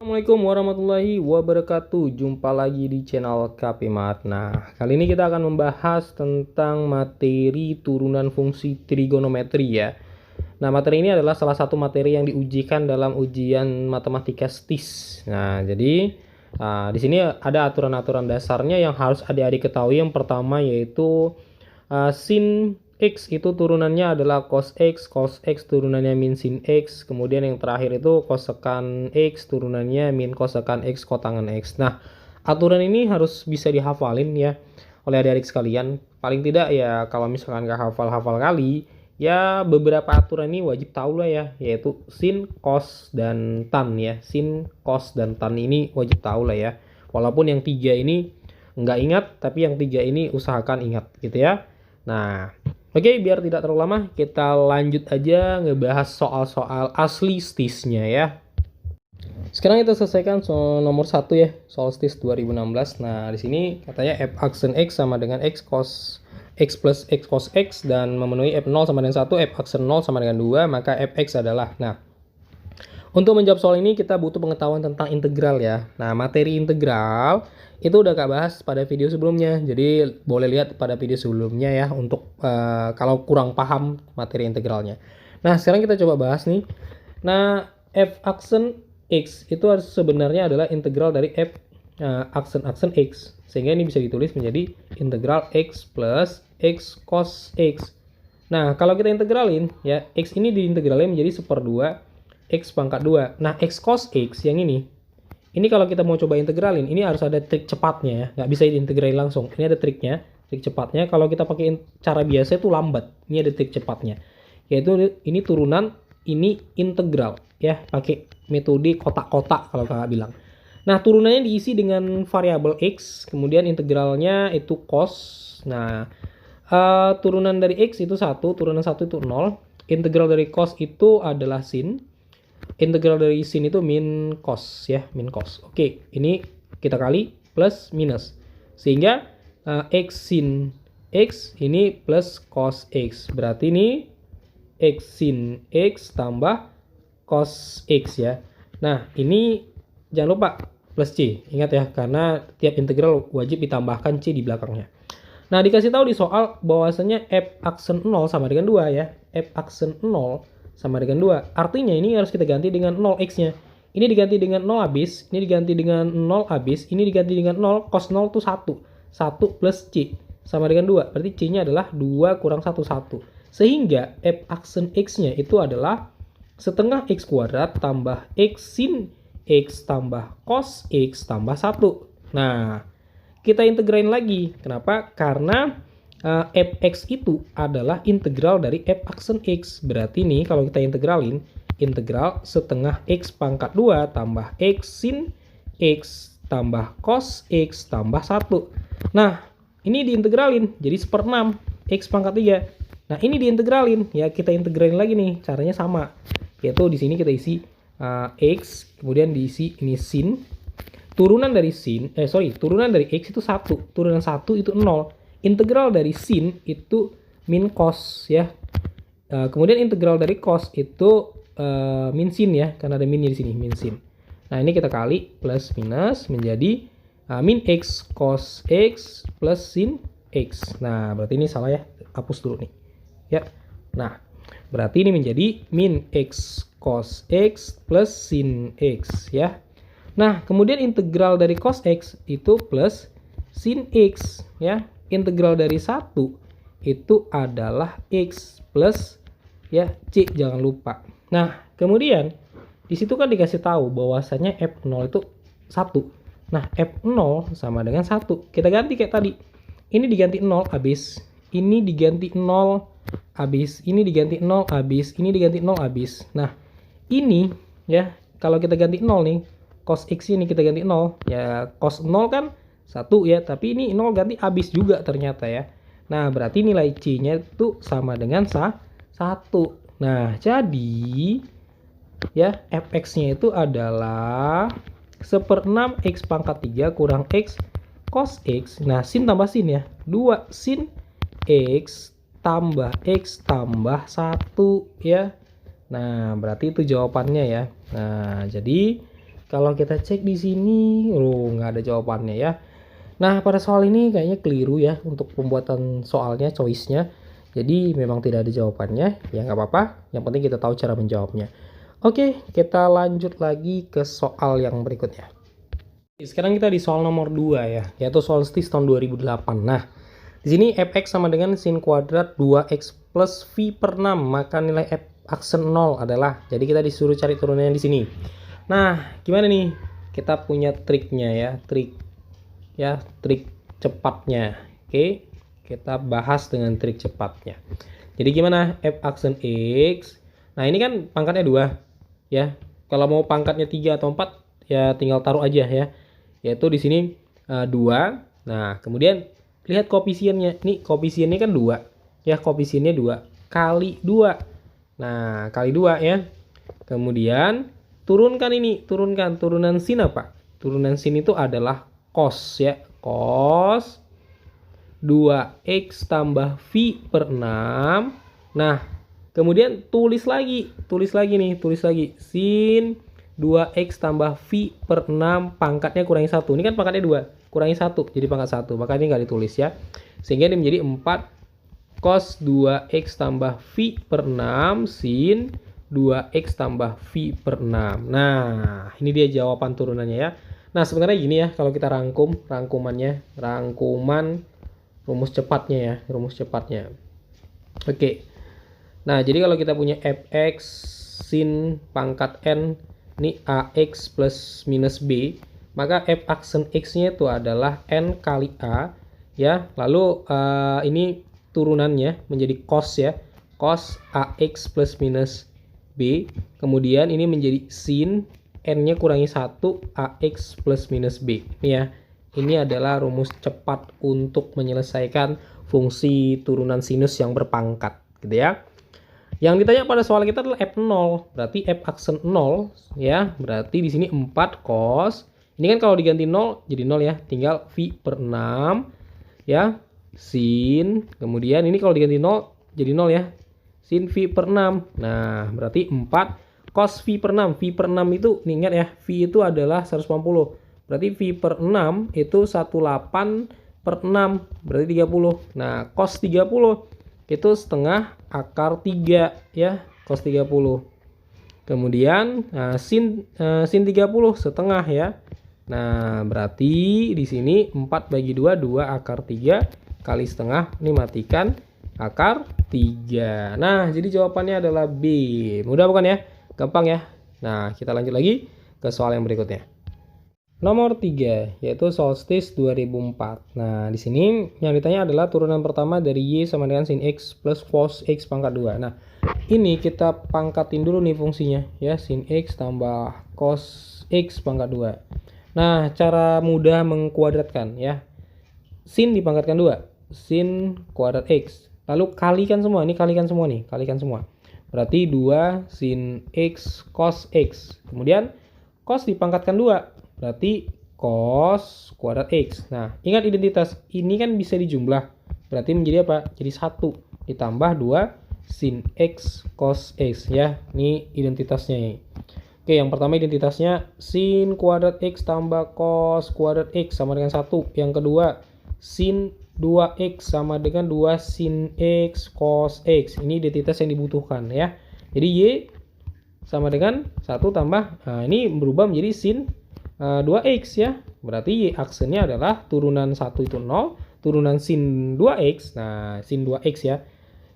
Assalamualaikum warahmatullahi wabarakatuh. Jumpa lagi di channel KP Mat. Nah, kali ini kita akan membahas tentang materi turunan fungsi trigonometri ya. Nah, materi ini adalah salah satu materi yang diujikan dalam ujian matematika STIS. Nah, jadi di sini ada aturan-aturan dasarnya yang harus adik-adik ketahui. Yang pertama yaitu sin X itu turunannya adalah cos X turunannya min sin X, kemudian yang terakhir itu kosekan X turunannya min kosekan X kotangan X. Nah, aturan ini harus bisa dihafalin ya oleh adik-adik sekalian. Paling tidak ya kalau misalkan nggak hafal-hafal kali, ya beberapa aturan ini wajib tahu lah ya, yaitu sin, cos, dan tan ya. Sin, cos, dan tan ini wajib tahu lah ya. Walaupun yang tiga ini nggak ingat, tapi yang tiga ini usahakan ingat gitu ya. Nah, oke, biar tidak terlalu lama, kita lanjut aja ngebahas soal-soal asli STIS-nya ya. Sekarang kita selesaikan soal nomor 1 ya, soal STIS 2016. Nah, di sini katanya f aksen X sama dengan X cos X plus X cos X dan memenuhi F0 sama dengan 1, F aksen 0 sama dengan 2, maka Fx adalah. Nah, untuk menjawab soal ini kita butuh pengetahuan tentang integral ya. Nah, materi integral itu udah Kak bahas pada video sebelumnya. Jadi boleh lihat pada video sebelumnya ya untuk kalau kurang paham materi integralnya. Nah, sekarang kita coba bahas nih. Nah, f aksen X itu sebenarnya adalah integral dari f aksen X. Sehingga ini bisa ditulis menjadi integral X plus X cos X. Nah, kalau kita integralin ya, X ini diintegralin menjadi 1/2 X pangkat 2. Nah, X cos X yang ini kalau kita mau coba integralin, ini harus ada trik cepatnya ya. Nggak bisa diintegralin langsung. Ini ada triknya, trik cepatnya. Kalau kita pakai cara biasa itu lambat. Ini ada trik cepatnya. Yaitu ini turunan, ini integral. Ya, pakai metode kotak-kotak kalau kakak bilang. Nah, turunannya diisi dengan variabel X. Kemudian integralnya itu cos. Nah, turunan dari X itu 1, turunan 1 itu 0. Integral dari cos itu adalah sin. Integral dari sin itu min cos ya, min cos. Oke, ini kita kali plus minus. Sehingga X sin X ini plus cos X. Berarti ini X sin X tambah cos X ya. Nah, ini jangan lupa plus C. Ingat ya, karena tiap integral wajib ditambahkan C di belakangnya. Nah, dikasih tahu di soal bahwasanya F aksen 0 sama dengan 2 ya. F aksen 0 sama dengan 2. Artinya ini harus kita ganti dengan 0 X-nya. Ini diganti dengan 0 habis, ini diganti dengan 0 habis, ini diganti dengan 0, cos 0 itu 1. 1 plus C sama dengan 2. Berarti C-nya adalah 2 kurang 1, 1. Sehingga F aksen X-nya itu adalah setengah X kuadrat tambah X sin X tambah cos X tambah 1. Nah, kita integrain lagi. Kenapa? Karena fx itu adalah integral dari f aksen X. Berarti nih kalau kita integralin, integral setengah X pangkat 2 tambah X sin X tambah cos X tambah 1. Nah, ini diintegralin jadi 1/6 X pangkat 3. Nah, ini diintegralin. Ya, kita integralin lagi nih. Caranya sama. Yaitu di sini kita isi X, kemudian diisi ini sin. Turunan dari turunan dari X itu 1. Turunan 1 itu 0. Integral dari sin itu min cos ya. Kemudian integral dari cos itu min sin ya, karena ada minnya di sini, min sin. Nah, ini kita kali plus minus menjadi min x cos x plus sin x. Nah, berarti ini salah ya, hapus dulu nih. Ya. Nah, berarti ini menjadi min x cos x plus sin x ya. Nah, kemudian integral dari cos x itu plus sin x ya. Integral dari 1 itu adalah X plus ya C, jangan lupa. Nah, kemudian di situ kan dikasih tahu bahwasanya F0 itu 1. Nah, F0 sama dengan 1. Kita ganti kayak tadi. Ini diganti 0 habis, ini diganti 0 habis, ini diganti 0 habis, ini diganti 0 habis. Nah, ini ya, kalau kita ganti 0 nih, cos X ini kita ganti 0, ya cos 0 kan 1 ya, tapi ini 0 ganti habis juga ternyata ya. Nah, berarti nilai C-nya itu sama dengan 1. Nah, jadi ya fx-nya itu adalah 1/6 X pangkat 3 kurang X cos X. Nah, sin tambah sin ya. 2 sin X tambah X tambah 1 ya. Nah, berarti itu jawabannya ya. Nah, jadi kalau kita cek di sini, nggak ada jawabannya ya. Nah, pada soal ini kayaknya keliru ya untuk pembuatan soalnya, choice-nya. Jadi memang tidak ada jawabannya, ya nggak apa-apa. Yang penting kita tahu cara menjawabnya. Oke, kita lanjut lagi ke soal yang berikutnya. Sekarang kita di soal nomor 2 ya, yaitu soal STIS tahun 2008. Nah, di sini fx sama dengan sin kuadrat 2x plus v per 6, maka nilai f aksen 0 adalah, jadi kita disuruh cari turunannya di sini. Nah, gimana nih? Kita punya triknya ya, trik cepatnya. Oke, kita bahas dengan trik cepatnya. Jadi gimana f aksen x? Nah, ini kan pangkatnya 2 ya. Kalau mau pangkatnya 3 atau 4 ya tinggal taruh aja ya. Yaitu di sini 2. Nah, kemudian lihat koefisiennya. Nih, koefisiennya kan 2. Ya, koefisiennya 2 kali 2. Nah, kali 2 ya. Kemudian turunkan ini, turunan sin apa? Turunan sin itu adalah cos ya, cos 2x tambah v per 6. Nah, kemudian tulis lagi sin 2x tambah v per 6 pangkatnya kurangi 1. Ini kan pangkatnya 2, kurangi 1 jadi pangkat 1, maka ini nggak ditulis ya. Sehingga ini menjadi 4 cos 2x tambah v per 6 sin 2x tambah v per 6. Nah, ini dia jawaban turunannya ya. Nah, sebenarnya gini ya, kalau kita rangkuman rumus cepatnya. Oke. Nah, jadi kalau kita punya fx sin pangkat n, ini ax plus minus b, maka f aksen x-nya itu adalah n kali a ya. Lalu ini turunannya menjadi cos ya, cos ax plus minus b. Kemudian ini menjadi sin n-nya kurangi 1 ax plus minus b. Ini ya. Ini adalah rumus cepat untuk menyelesaikan fungsi turunan sinus yang berpangkat, gitu ya. Yang ditanya pada soal kita adalah f0, berarti f aksen 0 ya. Berarti di sini 4 cos. Ini kan kalau diganti 0 jadi 0 ya, tinggal v per 6 ya. Sin, kemudian ini kalau diganti 0 jadi 0 ya. Sin v per 6. Nah, berarti 4 cos v per 6. V per 6 itu, ingat ya, v itu adalah 180. Berarti v per 6 itu 18 per 6. Berarti 30. Nah, cos 30 itu setengah akar 3 ya. Cos 30. Kemudian sin 30 setengah ya. Nah, berarti di sini 4 bagi 2, 2 akar 3 kali setengah. Ini matikan akar 3. Nah, jadi jawabannya adalah B. Mudah bukan ya? Gampang ya. Nah, kita lanjut lagi ke soal yang berikutnya. Nomor 3, yaitu soal STIS 2004. Nah, di sini yang ditanya adalah turunan pertama dari Y sama dengan sin X plus cos X pangkat 2. Nah, ini kita pangkatin dulu nih fungsinya ya, sin X tambah cos X pangkat 2. Nah, cara mudah mengkuadratkan ya. Sin dipangkatkan 2, sin kuadrat X. Lalu kalikan semua, ini kalikan semua. Berarti 2 sin X cos X. Kemudian cos dipangkatkan 2, berarti cos kuadrat X. Nah, ingat identitas, ini kan bisa dijumlah. Berarti menjadi apa? Jadi 1 ditambah 2 sin X cos X ya. Ini identitasnya ini. Oke, yang pertama identitasnya sin kuadrat X tambah cos kuadrat X sama dengan 1. Yang kedua, sin 2x sama dengan 2 sin X cos X. Ini identitas yang dibutuhkan ya. Jadi Y sama dengan 1 tambah, nah ini berubah menjadi sin 2x ya. Berarti Y aksennya adalah turunan 1 itu 0, turunan sin 2x. Nah, sin 2x ya.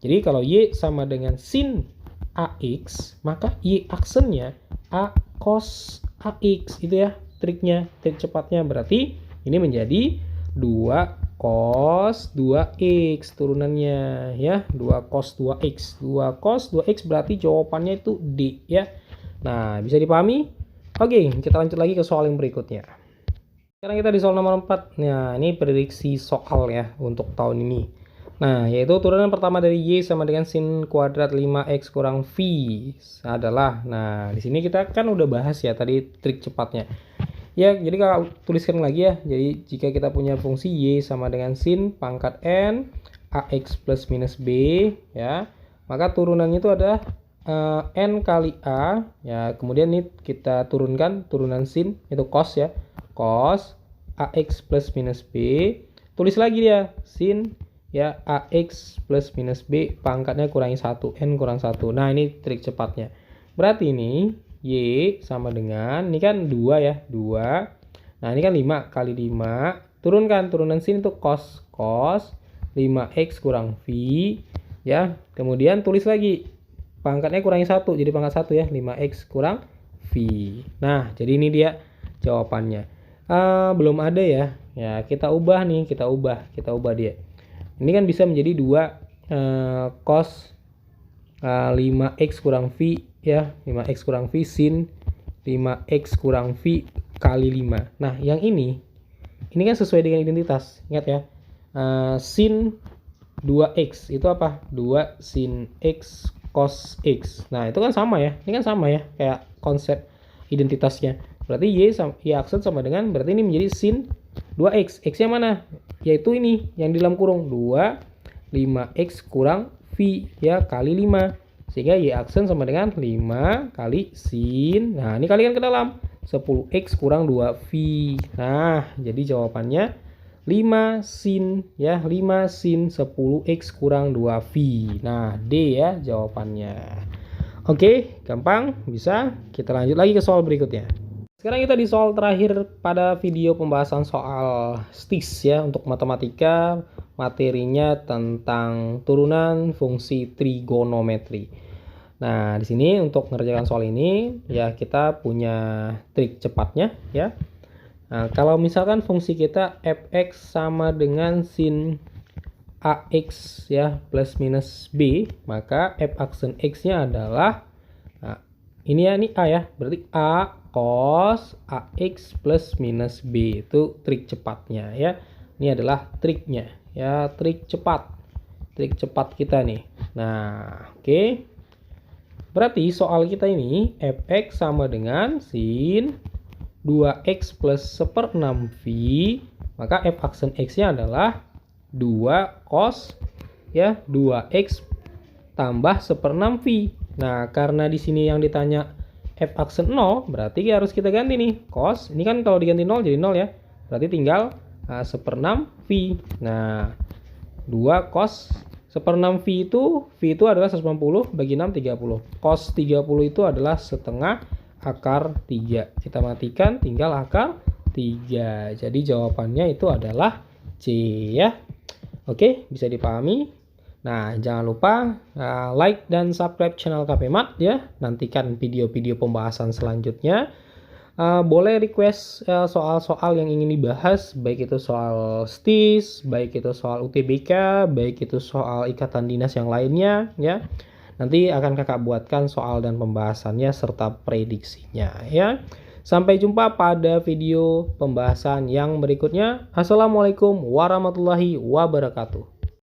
Jadi kalau Y sama dengan sin AX, maka Y aksennya A cos AX. Itu ya triknya, trik cepatnya. Berarti ini menjadi 2 cos 2x turunannya ya, 2 cos 2x. 2 cos 2x berarti jawabannya itu D ya. Nah, bisa dipahami? Oke, kita lanjut lagi ke soal yang berikutnya. Sekarang kita di soal nomor 4. Nah, ini prediksi soal ya untuk tahun ini. Nah, yaitu turunan pertama dari Y sama dengan sin kuadrat 5x kurang V adalah. Nah, di sini kita kan udah bahas ya tadi trik cepatnya. Ya, jadi kalau tuliskan lagi ya. Jadi jika kita punya fungsi Y sama dengan sin pangkat N AX plus minus B ya, maka turunannya itu adalah N kali A ya, kemudian ini kita turunkan turunan sin itu cos ya, cos AX plus minus B, tulis lagi dia sin ya AX plus minus B pangkatnya kurangi 1, N kurang 1. Nah ini trik cepatnya, berarti ini Y sama dengan, ini kan 2 ya, 2. Nah ini kan 5 kali 5, turunkan turunan sin itu cos 5X kurang V ya, kemudian tulis lagi pangkatnya kurangi 1 jadi pangkat 1 ya, 5X kurang V. Nah jadi ini dia jawabannya. Belum ada ya, kita ubah nih, kita ubah dia. Ini kan bisa menjadi 2 cos 5X kurang V ya, 5X kurang V sin 5X kurang V kali 5. Nah yang ini kan sesuai dengan identitas, ingat ya. Sin 2X itu apa? 2 sin X cos X. Nah itu kan sama ya, ini kan sama ya, kayak konsep identitasnya. Berarti Y aksen sama dengan, berarti ini menjadi sin 2X. X-nya mana? Yaitu ini, yang di dalam kurung. 2, 5X kurang V ya, kali 5. Sehingga Y aksen sama dengan 5 kali sin. Nah, ini kalikan ke dalam. 10X kurang 2V. Nah, jadi jawabannya 5 sin ya, 5 sin 10X kurang 2V. Nah, D ya jawabannya. Oke, gampang, bisa. Kita lanjut lagi ke soal berikutnya. Sekarang kita di soal terakhir pada video pembahasan soal STIS ya, untuk matematika, materinya tentang turunan fungsi trigonometri. Nah, di sini untuk mengerjakan soal ini ya kita punya trik cepatnya ya. Nah, kalau misalkan fungsi kita fx sama dengan sin ax ya plus minus b, maka f aksen x-nya adalah, nah, ini ya, ini a ya, berarti a cos ax plus minus b, itu trik cepatnya ya. Ini adalah triknya ya, trik cepat kita nih. Nah, oke. Berarti soal kita ini fx sama dengan sin 2x plus 1/6v, maka f aksen x-nya adalah 2 cos ya 2x tambah 1/6v. Nah, karena di sini yang ditanya f aksen 0, berarti harus kita ganti nih. Cos, ini kan kalau diganti 0 jadi 0 ya. Berarti tinggal 1/6v. Nah, 2 cos 1/6v itu adalah 190 bagi 6 30. Cos 30 itu adalah setengah akar 3. Kita matikan, tinggal akar 3. Jadi jawabannya itu adalah C ya. Oke, bisa dipahami. Nah, jangan lupa like dan subscribe channel KP Mat ya. Nantikan video-video pembahasan selanjutnya. Boleh request soal-soal yang ingin dibahas, baik itu soal STIS, baik itu soal UTBK, baik itu soal ikatan dinas yang lainnya ya. Nanti akan kakak buatkan soal dan pembahasannya serta prediksinya ya. Sampai jumpa pada video pembahasan yang berikutnya. Assalamualaikum warahmatullahi wabarakatuh.